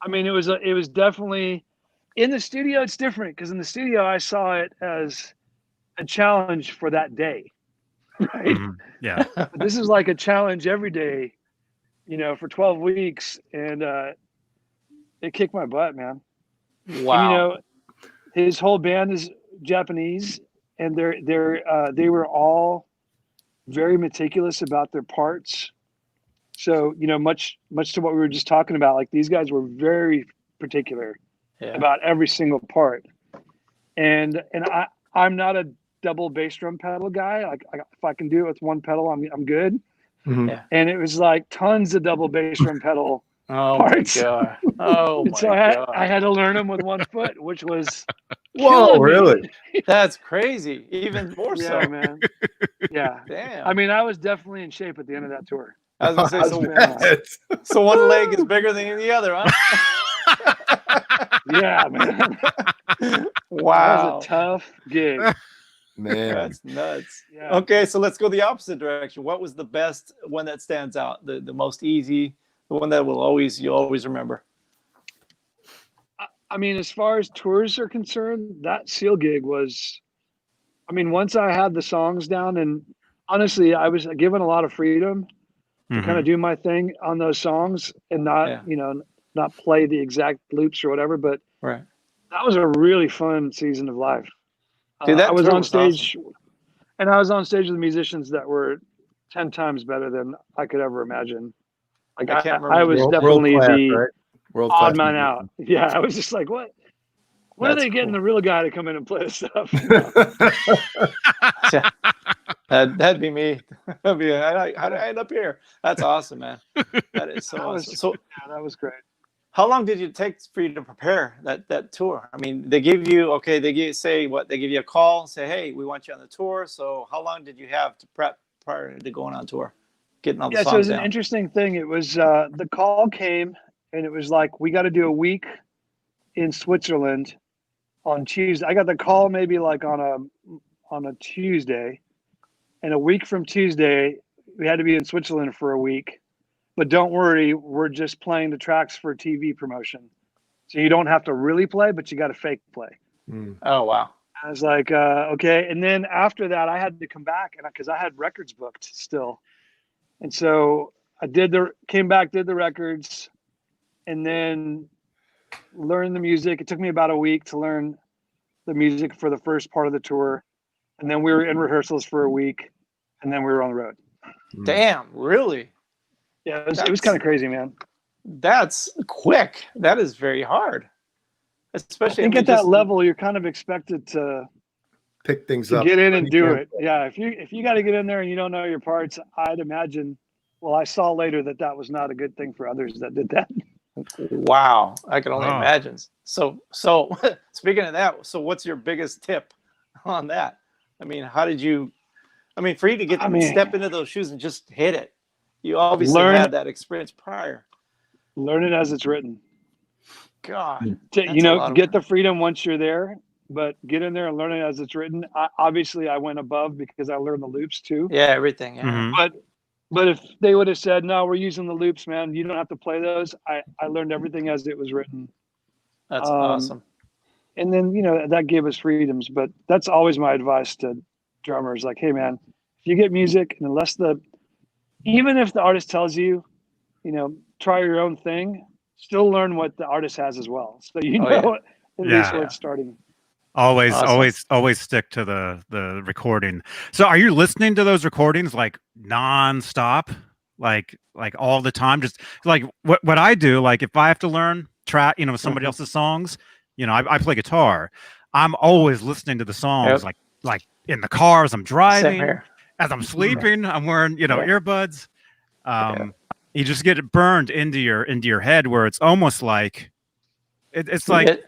It was definitely in the studio. It's different because in the studio I saw it as a challenge for that day. Right. Mm-hmm. Yeah. This is like a challenge every day, for 12 weeks. And it kicked my butt, man. Wow. And, his whole band is Japanese, and they were all very meticulous about their parts. So, much to what we were just talking about, like these guys were very particular about every single part. And I'm not a double bass drum pedal guy. Like if I can do it with one pedal, I'm good. Mm-hmm. Yeah. And it was like tons of double bass drum pedal Oh parts. my god! Oh And my so god! I had to learn them with one foot, which was Whoa, killing me. really? That's crazy. Even more Yeah, so. man. Yeah. Damn. I mean, I was definitely in shape at the end of that tour. I was gonna say, I was so, fantastic. so one leg is bigger than the other, huh? Yeah, man. Wow. That was a tough gig. Man. That's nuts. Yeah. Okay, so let's go the opposite direction. What was the best one that stands out? The most easy, the one that you'll always remember. I mean, as far as tours are concerned, that Seal gig was, I mean, once I had the songs down, and honestly, I was given a lot of freedom to kind of do my thing on those songs and not, Yeah. not play the exact loops or whatever. But Right. that was a really fun season of life. Dude, that I was tour on was stage, and I was on stage with musicians that were 10 times better than I could ever imagine. Like I can't I remember. was World definitely class, the right? World odd class man musician. out. Yeah, I was just like, what? When are That's they getting cool. the real guy to come in and play this stuff? Yeah. That'd be me. That'd be, how did I end up here? That's awesome, man. That is so awesome. So, Yeah, that was great. how long did it take for you to prepare that tour? I mean, they give you they give you a call, say, hey, we want you on the tour. So, how long did you have to prep prior to going on tour, getting all the Yeah, so it songs was an down? interesting thing. It was the call came, and it was like, we got to do a week in Switzerland on Tuesday. I got the call maybe like on a Tuesday, and a week from Tuesday, we had to be in Switzerland for a week. But don't worry, we're just playing the tracks for TV promotion, so you don't have to really play, but you got to fake play. Oh wow. I was like, okay. And then after that, I had to come back, and because I had records booked still, and so I came back, did the records, and then learned the music. It took me about a week to learn the music for the first part of the tour, and then we were in rehearsals for a week, and then we were on the road. Damn, really? Yeah, it was kind of crazy, man. That's quick. That is very hard. Especially I think at that level, you're kind of expected to Pick things up. get in and do it. Yeah, if you got to get in there and you don't know your parts, I'd imagine. Well, I saw later that was not a good thing for others that did that. Wow, I can only Wow. imagine. So speaking of that, so what's your biggest tip on that? I mean, how did you? I mean, for you to step into those shoes and just hit it, you obviously had that experience prior. Learn it as it's written. God, Get the freedom once you're there, but get in there and learn it as it's written. Obviously, I went above because I learned the loops too. Yeah, everything. Yeah. But if they would have said, no, we're using the loops, man, you don't have to play those. I learned everything as it was written. That's awesome. And then, that gave us freedoms, but that's always my advice to drummers. Like, hey man, if you get music, and even if the artist tells you, try your own thing, still learn what the artist has as well. So at least where it's starting. Always, Awesome. always stick to the recording. So, are you listening to those recordings like nonstop, like all the time? Just like what I do. Like if I have to learn somebody else's songs, I play guitar. I'm always listening to the songs, like in the car as I'm driving, as I'm sleeping. I'm wearing earbuds. You just get it burned into your head, where it's almost like it's like.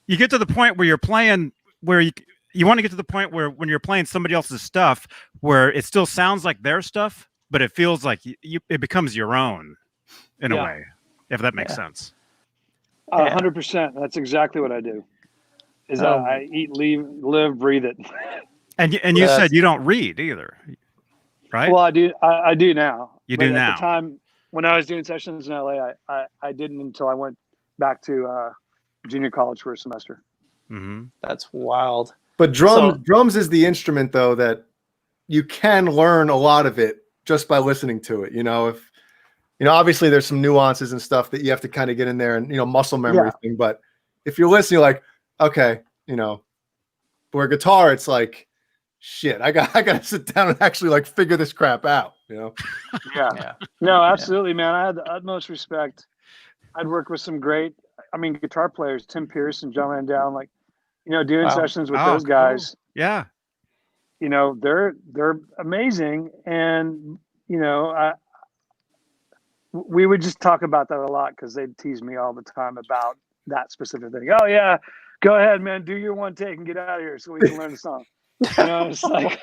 You get to the point where you're playing, where you want to get to the point where when you're playing somebody else's stuff, where it still sounds like their stuff, but it feels like it becomes your own in a way, if that makes sense. 100%. That's exactly what I do. I eat, live, breathe it. And you said you don't read either, right? Well, I do. I do now. You do now. At the time when I was doing sessions in LA, I didn't until I went back to junior college for a semester. That's wild. But drums is the instrument though that you can learn a lot of it just by listening to it. If obviously there's some nuances and stuff that you have to kind of get in there and muscle memory thing. But if you're listening, you're like, okay, for guitar, it's like, shit, I got to sit down and actually like figure this crap out. Yeah. No, absolutely, man. I had the utmost respect. I'd worked with some great, guitar players, Tim Pierce and John Landau, doing sessions with those guys. Cool. Yeah. They're amazing. And, we would just talk about that a lot because they'd tease me all the time about that specific thing. Oh yeah, go ahead, man, do your one take and get out of here so we can learn the song. You know, it's like,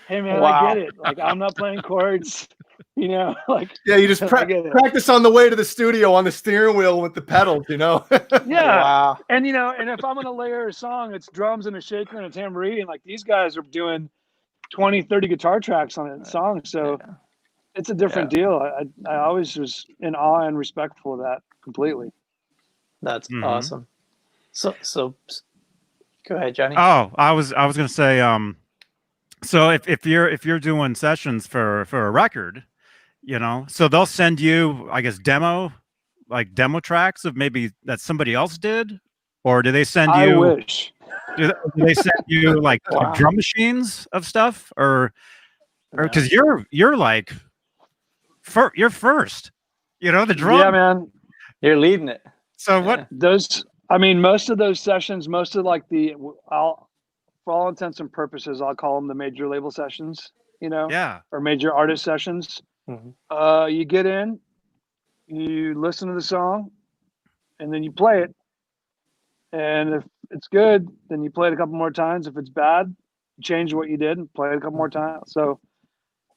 hey man, I Wow. get it. Like I'm not playing chords. You know, like Yeah, you just I get it. practice on the way to the studio on the steering wheel with the pedals, you know? Yeah. Wow. And you know, and if I'm gonna layer a song, it's drums and a shaker and a tambourine. Like these guys are doing 20, 30 guitar tracks on a song. So Yeah. it's a different deal. I always was in awe and respectful of that completely. That's Mhm. awesome. So go ahead, Johnny. Oh, I was gonna say, so if you're doing sessions for a record, you know, so they'll send you, I guess, demo tracks of maybe that somebody else did, or do they send I you? wish. Do they send you like Wow. drum machines of stuff, or because you're like, you're first, you know, the drum. Yeah, man. You're leading it. So Yeah. what? Those, I mean, most of those sessions, most of like for all intents and purposes, I'll call them the major label sessions, you know, Yeah. or major artist sessions. Mhm. You get in, you listen to the song, and then you play it. And if it's good, then you play it a couple more times. If it's bad, you change what you did and play it a couple more times. So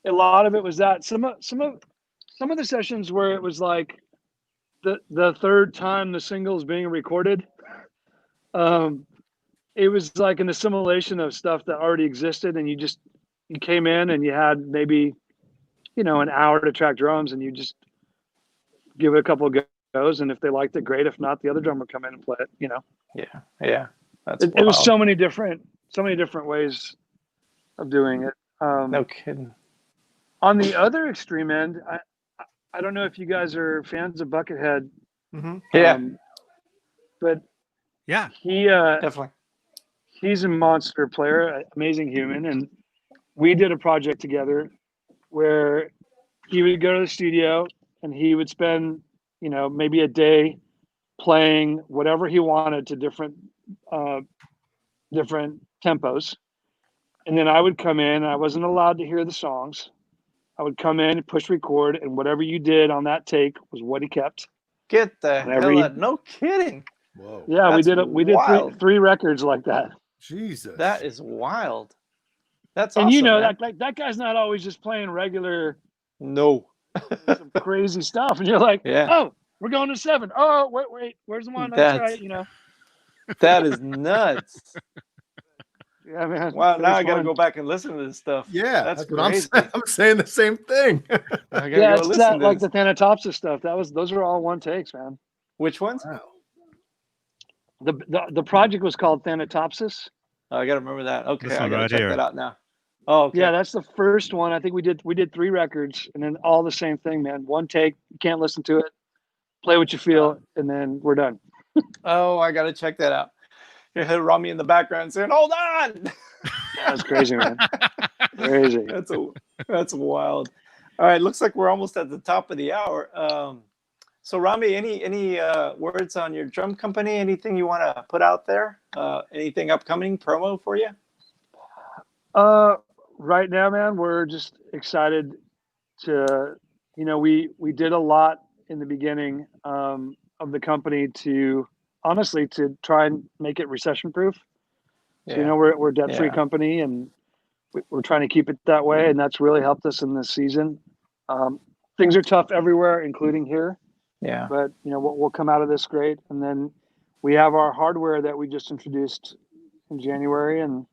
a lot of it was that. Some of the sessions where it was like the third time the single is being recorded, it was like an assimilation of stuff that already existed, and you came in and you had maybe, you know, an hour to track drums, and you just give it a couple of goes, and if they liked it, great. If not, the other drummer come in and play it. You know, Yeah. That's it was wild. so many different ways of doing it. No kidding. On the other extreme end, I don't know if you guys are fans of Buckethead. Yeah, But Yeah. definitely. he's a monster player, amazing human, and we did a project together where he would go to the studio and he would spend, you know, maybe a day playing whatever he wanted to different tempos, and then I would come in. I wasn't allowed to hear the songs. I would come in and push record, and whatever you did on that take was what he kept. Get the Whenever hell you- out. No kidding. Whoa. Yeah, That's we did wild. three records like that. Jesus. That is wild. That's And awesome. you know, man. that guy's not always just playing regular No. some crazy stuff, and you're like, Yeah. oh, we're going to 7. Oh, wait, where's the one? That's right, you know. That is nuts. Yeah, man. Wow, it now was I got to fun. go back and listen to this stuff. Yeah, That's what I'm crazy. saying. I'm saying the same thing. I gotta Yeah, go it's listen that to like this. the Thanatopsis stuff. Those are all one takes, man. Which ones? Wow. The project was called Thanatopsis. Oh, I got to remember that. Okay, This I one got to right check here. that out now. Oh, okay. Yeah, that's the first one. I think we did 3 records, and then all the same thing, man. One take, you can't listen to it, play what you feel, and then we're done. Oh, I got to check that out. You had Ramy in the background saying, "Hold on." Yeah, that's crazy, man. Crazy. That's wild. All right, looks like we're almost at the top of the hour. So Ramy, any words on your drum company? Anything you want to put out there? Anything upcoming promo for you? Right now, man, we're just excited to, you know, we did a lot in the beginning of the company to honestly to try and make it recession proof. So, you know, we're a debt free company, and we're trying to keep it that way, and that's really helped us in this season. Things are tough everywhere, including here. Yeah. But you know, we'll come out of this great, and then we have our hardware that we just introduced in January, and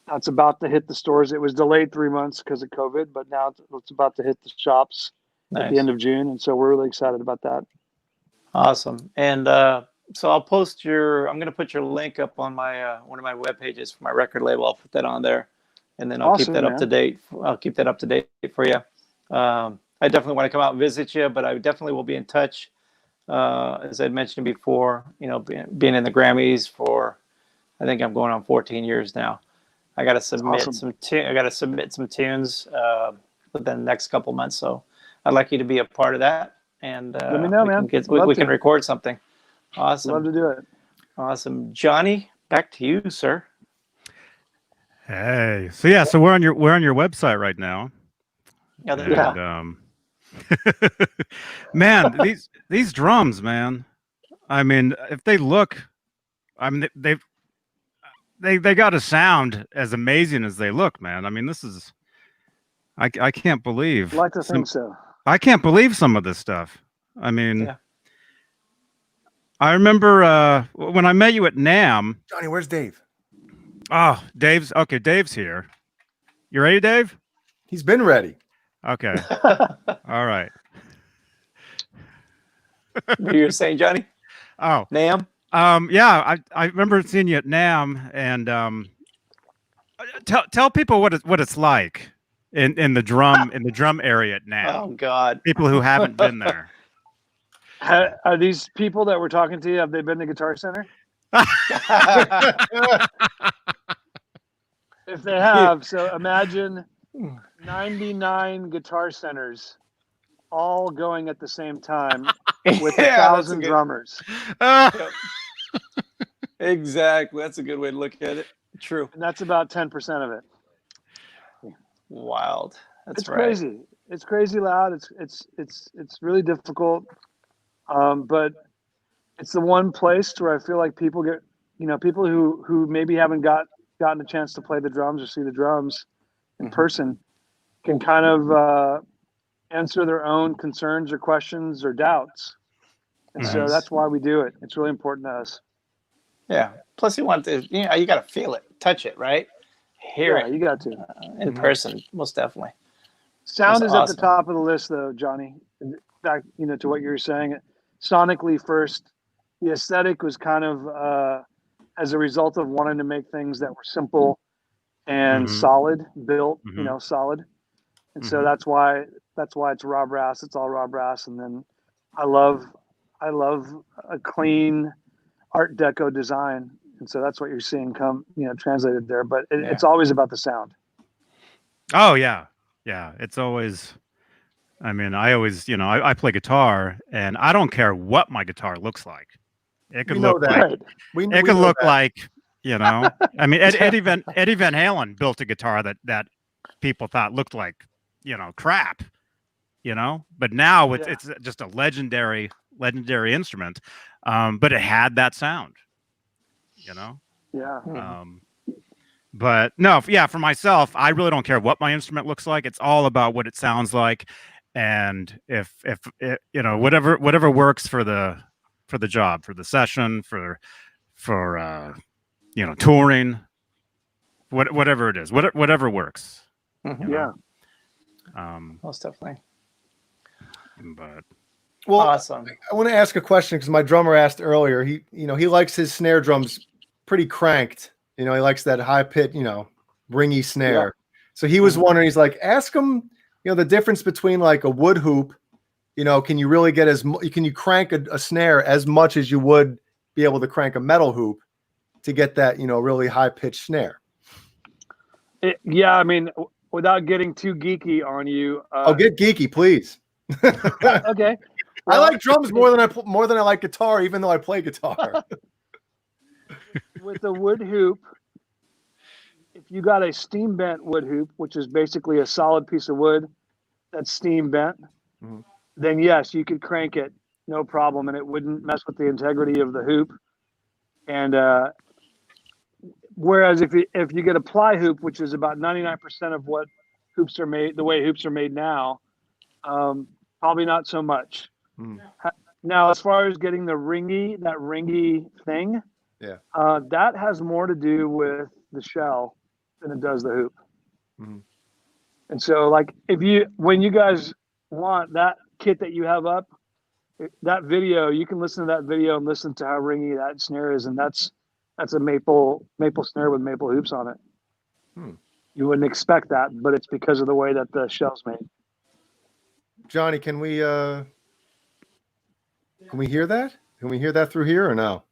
that's about to hit the stores. It was delayed 3 months because of COVID, but now it's about to hit the shops at the end of June, and so we're really excited about that. Awesome. And so I'm going to put your link up on my one of my web pages for my record label. I'll put that on there, and then I'll keep that up to date. I'll keep that up to date for you. I definitely want to come out and visit you, but I definitely will be in touch. As I mentioned before, you know, being in the Grammys for, I think I'm going on 14 years now. I got to submit some tunes within the next couple months. So I'd like you to be a part of that, and let me know, man. We can record something. Awesome. Love to do it. Awesome, Johnny. Back to you, sir. Hey, so yeah, so we're on your website right now. Yeah. And, Man, these drums, man. I mean, if they look, I mean, they got a sound as amazing as they look, man. I mean, this is, I can't believe. I'd like to think so. I can't believe some of this stuff. I mean, Yeah. I remember when I met you at NAM. Johnny, where's Dave? Oh, Dave's here. You ready, Dave? He's been ready. Okay. All right. What you were saying, Johnny? Oh, NAM? yeah, I remember seeing you at NAM, and tell people what it's like in the drum area at NAM. Oh God. People who haven't been there. Are these people that we're talking to? Have they been to Guitar Center? If they have, so imagine 99 Guitar Centers all going at the same time with Yeah, 1,000 drummers. Yep. Exactly. That's a good way to look at it. True. And that's about 10% of it. Wild. That's It's right. crazy. It's crazy loud. It's really difficult. But it's the one place where I feel like people get, people who maybe haven't gotten a chance to play the drums or see the drums in person can kind of answer their own concerns or questions or doubts. And so that's why we do it. It's really important to us. Yeah. Plus, you want to, you got to feel it, touch it, right? Hear Yeah, it you got to. in person, most definitely. Sound That's is at awesome. the top of the list, though, Johnny. In fact, to what you were saying, sonically first, the aesthetic was kind of as a result of wanting to make things that were simple and solid, built, solid. And so that's why it's raw brass. It's all raw brass. And then I love a clean Art Deco design. And so that's what you're seeing translated there. But it's always about the sound. Oh yeah, yeah. It's always. I mean, I always, I play guitar, and I don't care what my guitar looks like. It could look like Right. it could look like, I mean, Eddie Van Halen built a guitar that people thought looked like, crap, But now it's just a legendary instrument, but it had that sound, Yeah. But no, for myself, I really don't care what my instrument looks like. It's all about what it sounds like, and if it, whatever works for the job, for the session, for touring, whatever it is, whatever works. Yeah. Most definitely. But Awesome. I want to ask a question because my drummer asked earlier. He likes his snare drums pretty cranked. He likes that high pitch, ringy snare. Yeah. So he was wondering. He's like, ask him, the difference between like a wood hoop. Can you really get can you crank a snare as much as you would be able to crank a metal hoop to get that, really high pitched snare? I mean, without getting too geeky on you. Get geeky, please. Okay. I like drums more than I like guitar, even though I play guitar. With a wood hoop, if you got a steam bent wood hoop, which is basically a solid piece of wood that's steam bent, then yes, you could crank it, no problem, and it wouldn't mess with the integrity of the hoop. And whereas if you get a ply hoop, which is about 99% of what hoops are made, the way hoops are made now, probably not so much. Now, as far as getting that ringy thing, that has more to do with the shell than it does the hoop. And so, like, when you guys want that kit that you have up, that video, you can listen to that video and listen to how ringy that snare is, and that's a maple snare with maple hoops on it. You wouldn't expect that, but it's because of the way that the shell's made. Johnny, can we hear that? Can we hear that through here or no?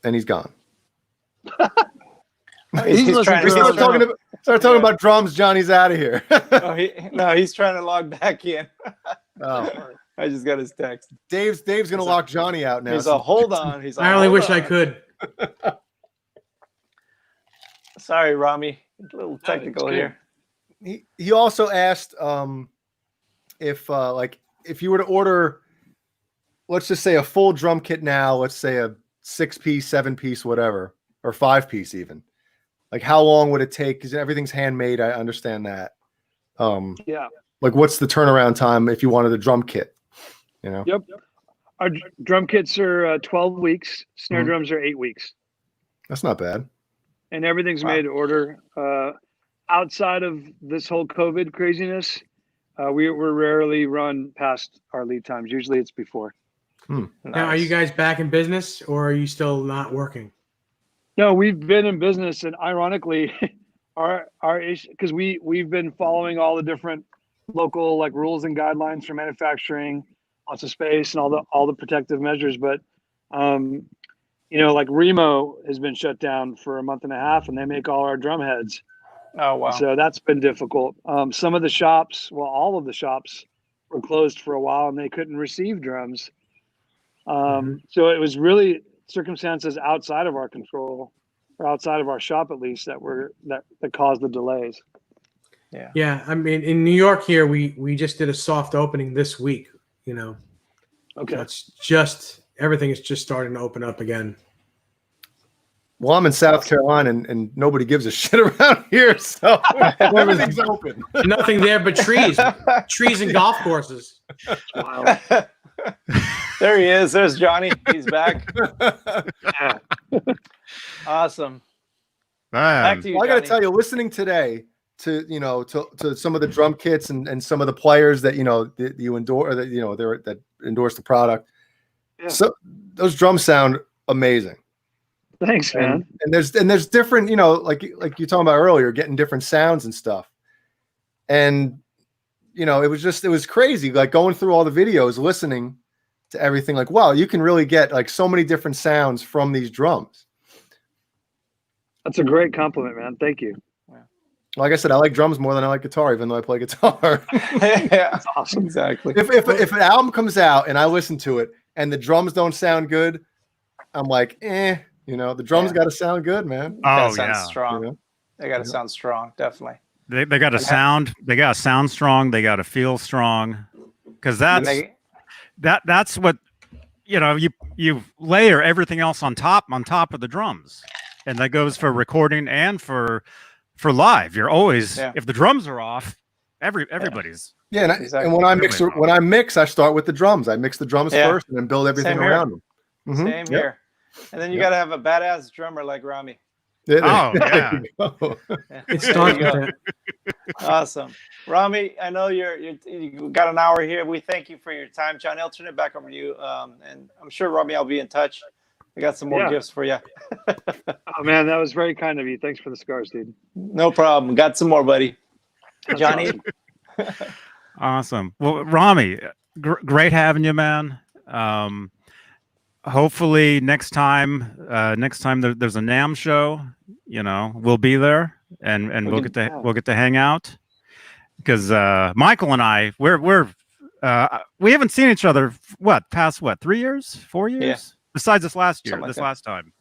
And he's gone. He's trying to start talking about drums. Johnny's out of here. He's trying to log back in. Oh, I just got his text. Dave's gonna lock Johnny out now. He's a hold on. I only wish I could. Sorry, Ramy. A little technical here. he also asked if like if you were to order, let's just say a full drum kit now, let's say a 6-piece, 7-piece, whatever, or 5-piece even. Like how long would it take? Because everything's handmade. I understand that. Yeah. Like what's the turnaround time if you wanted a drum kit? You know? Yep. Our drum kits are 12 weeks. Snare Mhm. drums are 8 weeks. That's not bad. And everything's Wow. made to order. Outside of this whole COVID craziness, we're rarely run past our lead times. Usually it's before. Now, are you guys back in business, or are you still not working? No, we've been in business, and ironically, our issue, because we've been following all the different local like rules and guidelines for manufacturing, lots of space and all the protective measures. But you know, like Remo has been shut down for a month and a half, and they make all our drum heads. Oh wow. So that's been difficult. Some of the shops, well, all of the shops were closed for a while, and they couldn't receive drums. So it was really circumstances outside of our control, or outside of our shop at least, that caused the delays. Yeah, I mean, in New York here, we just did a soft opening this week. You know, Okay. so it's just everything is just starting to open up again. Well, I'm in South Carolina and nobody gives a shit around here, so everything's open. Nothing there but trees, trees and golf courses. Wow. There he is. There's Johnny. He's back. Yeah. Awesome. Man. Back to you, Well, I got to Johnny. tell you, listening today to to some of the drum kits and some of the players that that you endorse, or that that endorse the product. Yeah. So those drums sound amazing. Thanks, man. And there's different, like you're talking about earlier, getting different sounds and stuff. And it was crazy, like going through all the videos, listening to everything. Like, wow, you can really get like so many different sounds from these drums. That's a great compliment, man. Thank you. Like I said, I like drums more than I like guitar, even though I play guitar. Yeah, That's awesome. exactly. If an album comes out and I listen to it and the drums don't sound good, I'm like, the drums Yeah. got to sound good, man. Gotta Oh sound yeah. strong. They gotta sound strong, definitely. They got to sound. They got to sound strong. They got to feel strong. Because And that's they, that's what you layer everything else on top of the drums, and that goes for recording and for live. You're always if the drums are off, everybody's Yeah, and, Exactly. and when I mix, I start with the drums. I mix the drums Yeah. first and then build everything Same here. around them. Mhm. same Yep. here. And then you Yep. gotta have a badass drummer like Ramy. Yeah, Oh, there yeah. you go. It There starts you with go. that. Awesome. Ramy, I know you got an hour here. We thank you for your time. Johnny, I'll turn it back over to you. And I'm sure, Ramy, I'll be in touch. I got some more Yeah. gifts for you. Oh man, that was very kind of you. Thanks for the scars, dude. No problem. Got some more, buddy. That's Johnny? awesome. awesome. Well, Ramy, great having you, man. Hopefully next time there's a NAMM show, we'll be there and We we'll can- get to hang out, because Michael and I we haven't seen each other past 3 years, 4 years, Yeah. besides this last year, Something like this that. last time.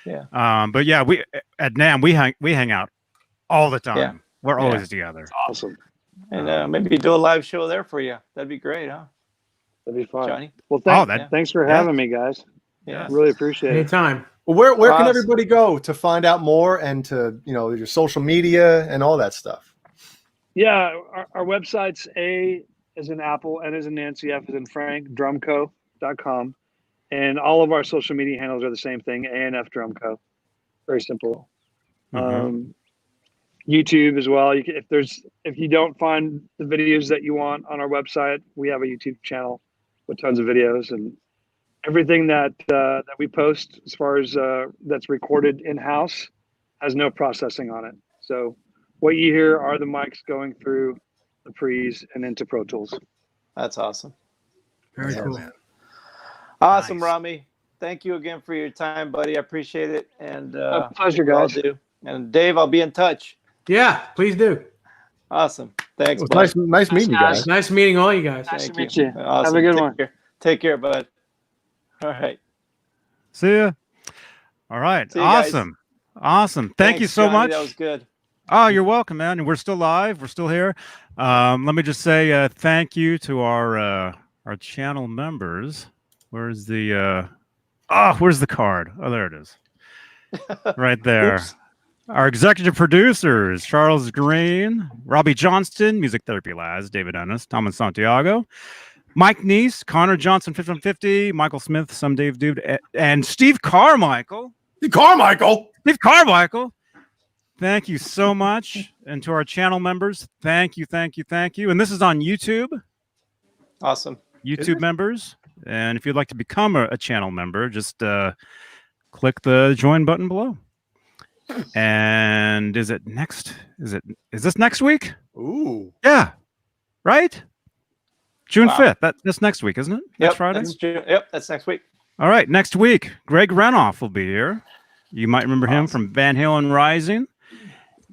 Yeah. But yeah, we at NAMM we hang out all the time. Yeah. We're Yeah. always together. Awesome. And maybe do a live show there for you. That'd be great, huh, That'd be fun. Johnny? Well, that- thanks for yeah. having me, guys. Yeah. Really appreciate it. Anytime. Well, where can Awesome. everybody go to find out more and to your social media and all that stuff? Yeah, our website's A as in Apple, N as in Nancy, F as in Frank, drumco.com. And all of our social media handles are the same thing, A&F Drum Co. Very simple. Mhm. YouTube as well. If you don't find the videos that you want on our website, we have a YouTube channel with tons of videos, and everything that we post as far as that's recorded in-house has no processing on it. So what you hear are the mics going through the pre's and into Pro Tools. That's awesome. Very Yeah, cool. man. Awesome, Nice. Ramy. Thank you again for your time, buddy. I appreciate it. And My pleasure, we all guys. do. And Dave, I'll be in touch. Yeah, please do. Awesome. Thanks, It was bud. nice meeting you guys. Nice meeting all you guys. Nice Thank to meet you. Awesome. Have a good Take one. care. Take care, bud. All right. See ya. All right. See you guys. Awesome. Thank you Thanks, so Johnny. much. That was good. Oh, you're welcome, man. And we're still live. We're still here. Let me just say thank you to our channel members. Where's the where's the card? Oh, there it is. Right there. Oops. Our executive producers, Charles Green, Robbie Johnston, Music Therapy Laz, David Ennis, Thomas Santiago, Mike Neese, Connor Johnson, 5150, Michael Smith, Some Dave Dude, and Steve Carmichael. Steve Carmichael. Thank you so much. And to our channel members, thank you. And this is on YouTube. Awesome. YouTube members. And if you'd like to become a channel member, just click the join button below. And is this next week? Ooh. Yeah. Right? June Wow. 5th. That's next week, isn't it? Next Friday? That's next week. All right. Next week, Greg Renoff will be here. You might remember him from Van Halen Rising.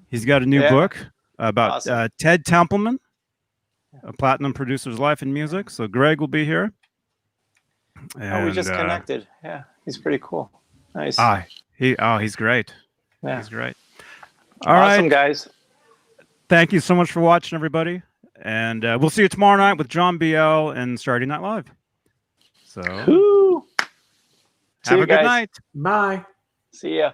He's got a new book about Ted Templeman, a platinum producer's life in music. So Greg will be here. And, we just connected. Yeah, he's pretty cool. Nice. He's great. Yeah. He's great. All right, awesome, guys. Thank you so much for watching, everybody. And we'll see you tomorrow night with John BL and Saturday Night Live. So Woo. have a good night. Bye. See ya.